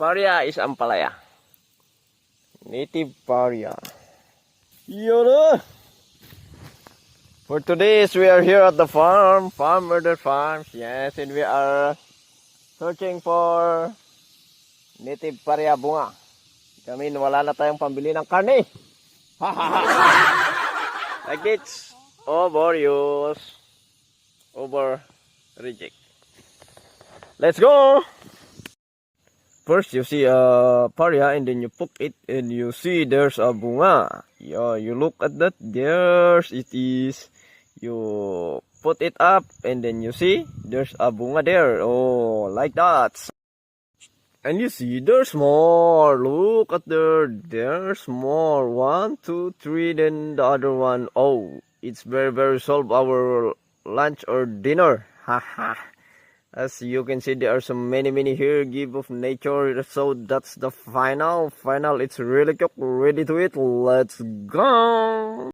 Paria is ampalaya. Native paria. Yolo! For today, we are here at the farm, Murder Farms. Yes, and we are searching for native paria bunga. I mean, wala na tayong pambili ng karne. Like this. Over use. Over reject. Let's go! First, you see a paria and then you poke it and you see there's a bunga. Yeah, you look at that. There's it is. You put it up and then you see there's a bunga there. Oh, like that. And you see there's more. Look at there. There's more. 1, 2, 3. Then the other one. Oh, it's very solve our lunch or dinner. Haha. As you can see, there are so many here. Give of nature. So that's the final. It's really cooked. Ready to eat. Let's go.